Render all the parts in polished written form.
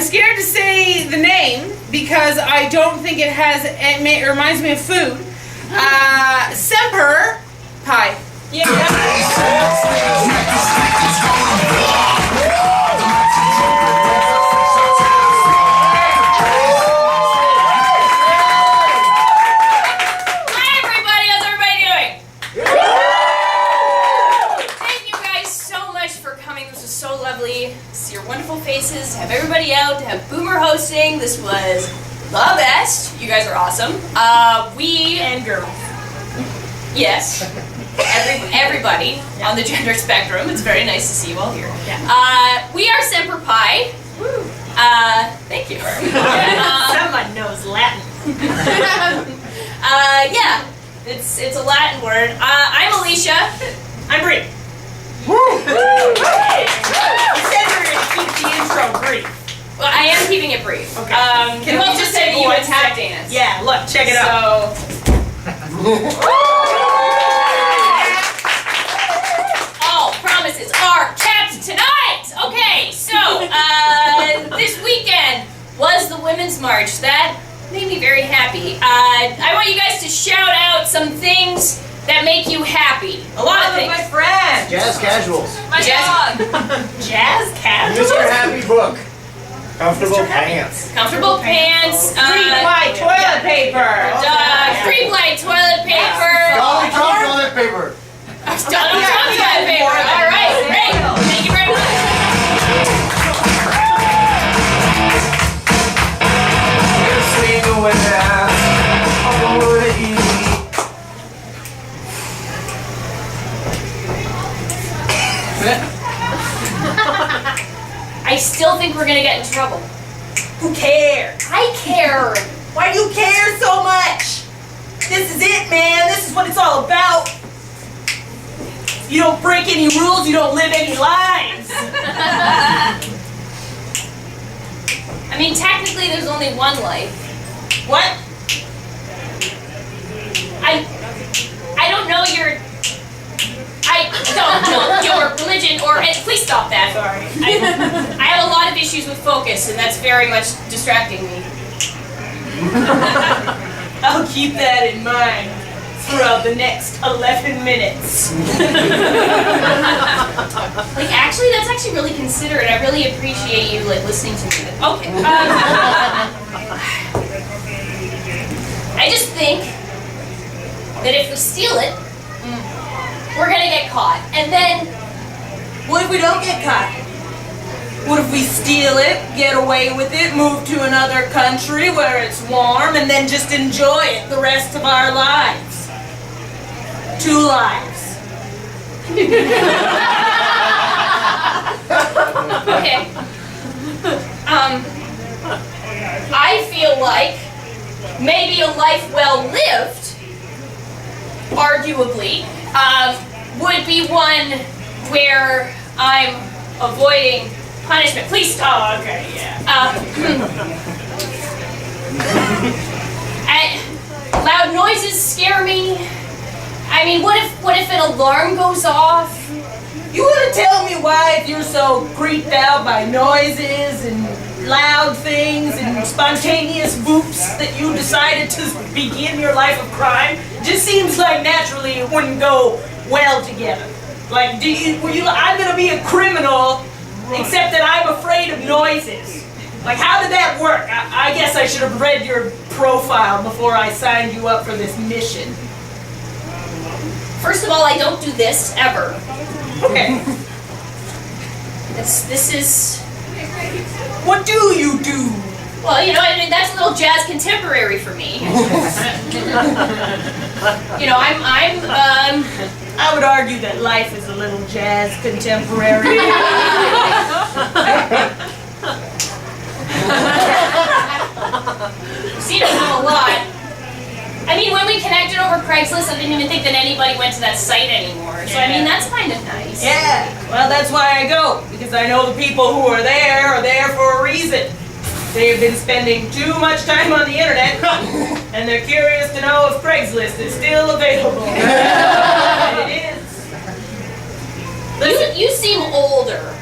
I'm scared to say the name because I don't think it has. It reminds me of food. Semper Pie. Yeah. See your wonderful faces, to have everybody out, to have Boomer hosting. This was the best. You guys are awesome. We and girls. Yes. Everybody on the gender spectrum. It's very nice to see you all here. Yeah. We are Semper Pie. Woo. Thank you. Someone knows Latin. Yeah, it's a Latin word. I'm Alicia. I'm Bree. Woo! You said we were going to keep the intro brief. Well, I am keeping it brief. Okay. Can we just say you a tap dance? Yeah, look, check it out. All promises are kept tonight! Okay, so, this weekend was the Women's March. That made me very happy. I want you guys to shout out some things that make you happy. A lot of things. My friend. Jazz casuals. My dog. Jazz casuals. Mr. Happy Book. Comfortable pants. Comfortable pants. 3-ply toilet paper. Dog. 3-ply toilet paper. Donald Trump toilet paper. Donald Trump toilet paper. All right, great. Thank you very much. I still think we're gonna get in trouble. Who cares? I care. Why do you care so much? This is it, man. This is what it's all about. You don't break any rules, you don't live any lives. I mean, technically, there's only one life. What? I don't know your. I don't know your religion or. Please stop that. Sorry. I have a lot of issues with focus, and that's very much distracting me. I'll keep that in mind throughout the next 11 minutes. Like, actually, that's actually really considerate. I really appreciate you, like, listening to me. Okay. I just think that if we steal it, we're gonna get caught. And then, What if we don't get caught? What if we steal it, get away with it, move to another country where it's warm, and then just enjoy it the rest of our lives? 2 lives. okay. I feel like maybe a life well lived, arguably, would be one where I'm avoiding punishment. Please stop. Oh, okay, yeah. Loud noises scare me. I mean, what if an alarm goes off? You want to tell me why, if you're so creeped out by noises and loud things and spontaneous whoops, that you decided to begin your life of crime? Just seems like naturally it wouldn't go well together. Like, I'm gonna be a criminal, except that I'm afraid of noises. Like, how did that work? I guess I should have read your profile before I signed you up for this mission. First of all, I don't do this ever. Okay. This is. What do you do? Well, you know, I mean, that's a little jazz contemporary for me. You know, I would argue that life is a little jazz contemporary. seen it a lot. I mean, when we connected over Craigslist, I didn't even think that anybody went to that site anymore. So, I mean, that's kind of nice. Yeah, well, that's why I go, because I know the people who are there for a reason. They've been spending too much time on the internet, and they're curious to know if Craigslist is still available. And it is. You seem older.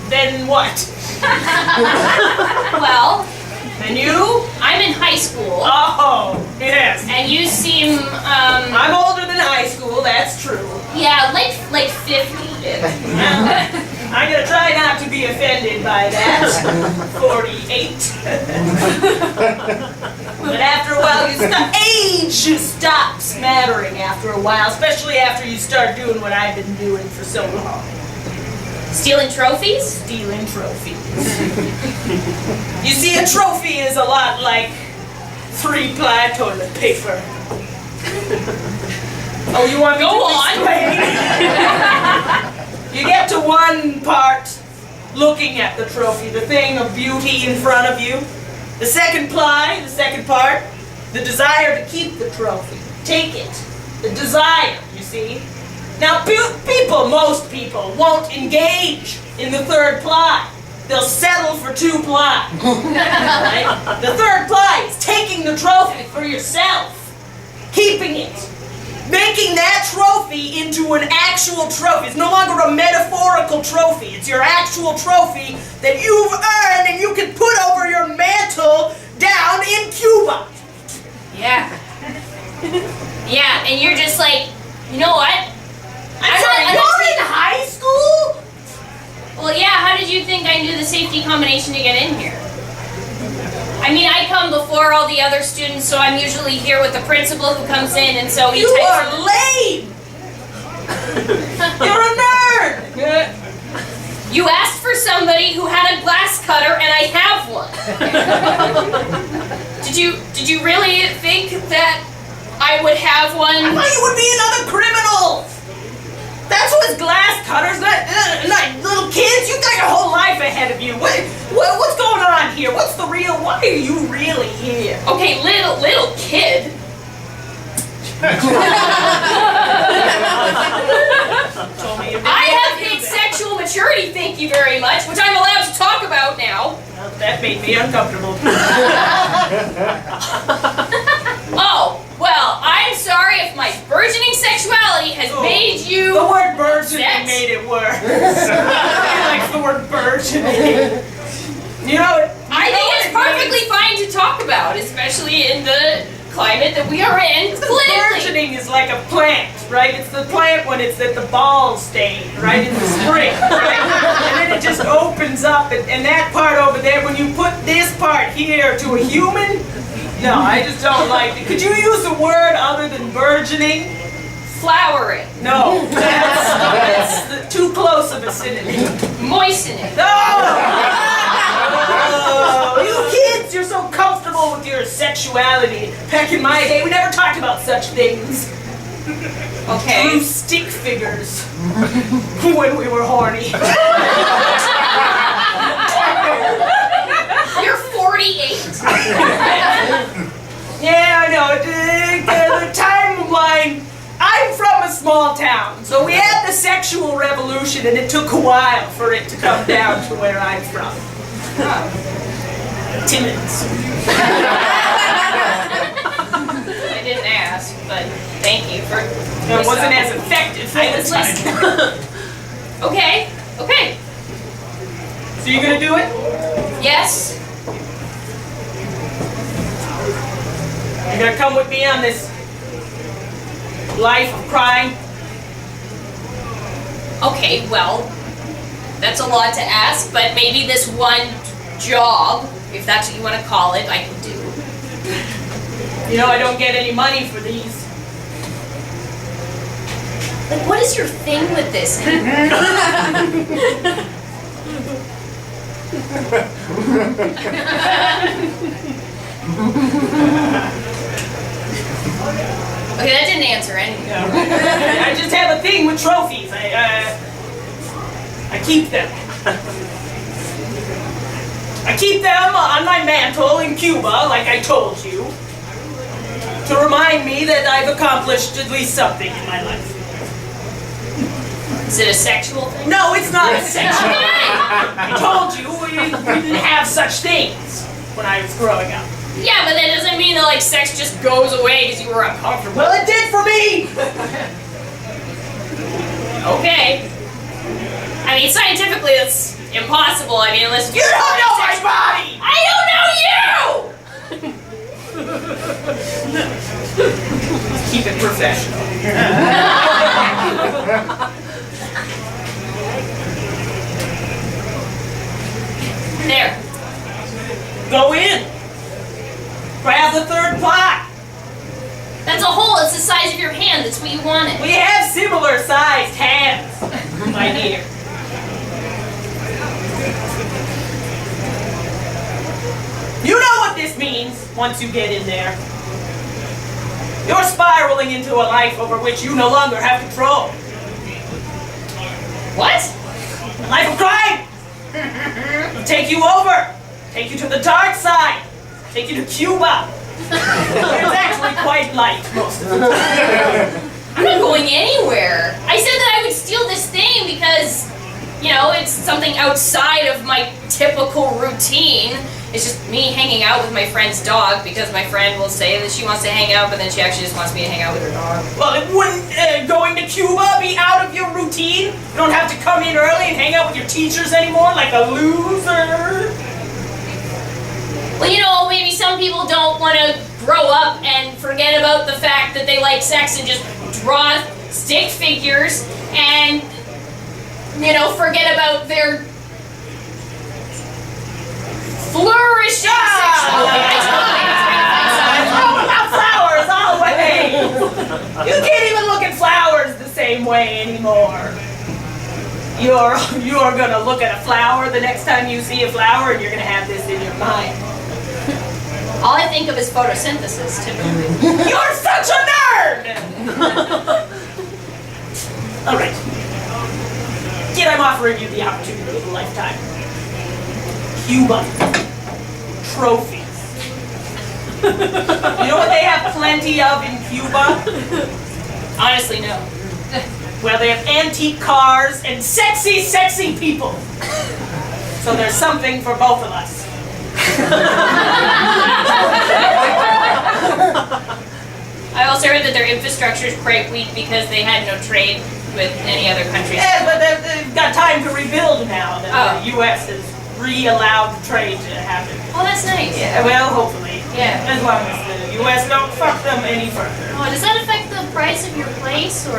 Then what? Well, And you? I'm in high school, Oh, yes. and you seem, I'm older than high school, that's true. yeah, like 50. I'm gonna try not to be offended by that. 48. But after a while, age stops mattering after a while, especially after you start doing what I've been doing for so long. Stealing trophies? Stealing trophies. You see, a trophy is a lot like 3-ply toilet paper. Oh, you want me Go to on. explain? You get to one part looking at the trophy, the thing of beauty in front of you. The second part, the desire to keep the trophy. Take it. The desire, you see. Now, most people won't engage in the third ply. They'll settle for 2 ply. Right? The third ply is taking the trophy for yourself, keeping it, making that trophy into an actual trophy. It's no longer a metaphorical trophy. It's your actual trophy that you've earned and you can put over your mantle down in Cuba. Yeah. Yeah, and you're just like, you know what? I'm sorry, you're in high school? Well, yeah, how did you think I knew the safety combination to get in here? I mean, I come before all the other students, so I'm usually here with the principal who comes in, and so he You types are lame! You're a nerd! You asked for somebody who had a glass cutter, and I have one. Did you really think that I would have one? I thought you would be another criminal! That's what glass cutters, not little kids. You got your whole life ahead of you. What's going on here? What's the real? Why are you really here? Okay, little kid. I have hit sexual maturity, thank you very much, which I'm allowed to talk about now. Well, that made me uncomfortable. Oh, well, I'm sorry if my burgeoning sexuality has made you... The word burgeoning upset. made it worse. Nobody likes the word burgeoning. You know, I think it's perfectly fine to talk about, especially in the climate that we are in politically. burgeoning is like a plant, right? It's the plant when it's at the ball stage, right? In the spring, right? And then it just opens up, and that part over there, when you put this part here to a human, no, I just don't like it. Could you use a word other than burgeoning? Flowering. No, that's too close of a synonym. Moistening. Oh, you kids, you're so comfortable with your sexuality. Back in my day, we never talked about such things. Okay. Drew stick figures when we were horny. You're 48. Yeah, I know. The timeline. I'm from a small town, so we had the sexual revolution, and it took a while for it to come down to where I'm from. Timmins. I didn't ask, but thank you for... It wasn't as effective. I was listening. Okay. So you gonna do it? Yes. You're gonna come with me on this life of crime? Okay, well, that's a lot to ask, but maybe this one job, if that's what you want to call it, I can do. You know I don't get any money for these. Like, what is your thing with this? Okay, that didn't answer anything. I just have a thing with trophies. I keep them. I keep them on my mantle in Cuba, like I told you, to remind me that I've accomplished at least something in my life. Is it a sexual thing? No, it's not a sexual thing. I told you we didn't have such things when I was growing up. Yeah, but that doesn't mean that, like, sex just goes away because you were uncomfortable. Well, it did for me! Okay. I mean, scientifically, that's impossible. I mean, unless You don't know my body! I don't know you! Keep it professional. There. Go in. Grab the third pot. That's a hole. It's the size of your hand. That's what you wanted. We have similar sized hands, my dear. You know what this means once you get in there. You're spiraling into a life over which you no longer have control. What? A life of crime! It'll take you over. Take you to the dark side. Take you to Cuba. It's actually quite light most of the time. I'm not going anywhere. I said that I would steal this thing because, you know, it's something outside of my typical routine. It's just me hanging out with my friend's dog because my friend will say that she wants to hang out, but then she actually just wants me to hang out with her dog. Well, it wouldn't going to Cuba be out of your routine? You don't have to come in early and hang out with your teachers anymore like a loser? Well, you know, maybe some people don't want to grow up and forget about the fact that they like sex and just draw stick figures and, you know, forget about their flourishing sexuality. Throw about flowers all the way. You can't even look at flowers the same way anymore. You're gonna look at a flower the next time you see a flower, and you're gonna have this in your mind. All I think of is photosynthesis, typically. You're such a nerd! All right. Kid, I'm offering you the opportunity of a lifetime. Cuba. Trophies. You know what they have plenty of in Cuba? Honestly, no. Well, they have antique cars and sexy, sexy people. So there's something for both of us. I also heard that their infrastructure is quite weak because they had no trade with any other countries. Yeah, but they've got time to rebuild now that Oh. the U.S. has re-allowed the trade to happen. Oh, that's nice. Yeah, well, hopefully. Yeah. As long as the U.S. don't fuck them any further. Oh, does that affect the price of your place, or?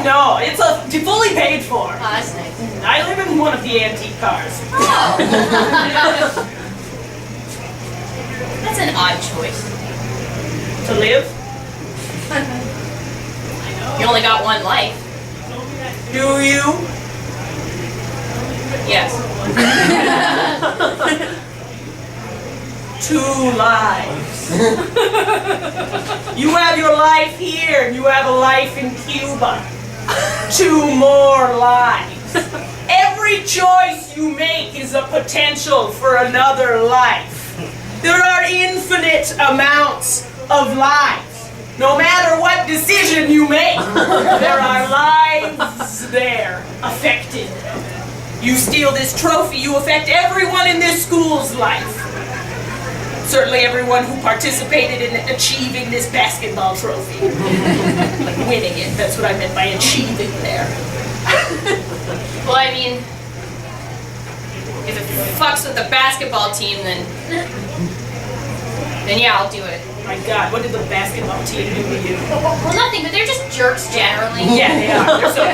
No, it's fully paid for. Oh, that's nice. I live in one of the antique cars. Oh. That's an odd choice. To live? You only got one life. Do you? Yes. 2 lives. You have your life here, and you have a life in Cuba. 2 more lives. Every choice you make is a potential for another life. There are infinite amounts of lives. No matter what decision you make, there are lives there affected. You steal this trophy, you affect everyone in this school's life. Certainly everyone who participated in achieving this basketball trophy. Like winning it, that's what I meant by achieving there. Well, I mean, if it fucks with the basketball team, then yeah, I'll do it. My God, what did the basketball team do to you? Well, nothing, but they're just jerks generally. Yeah, they are. They're so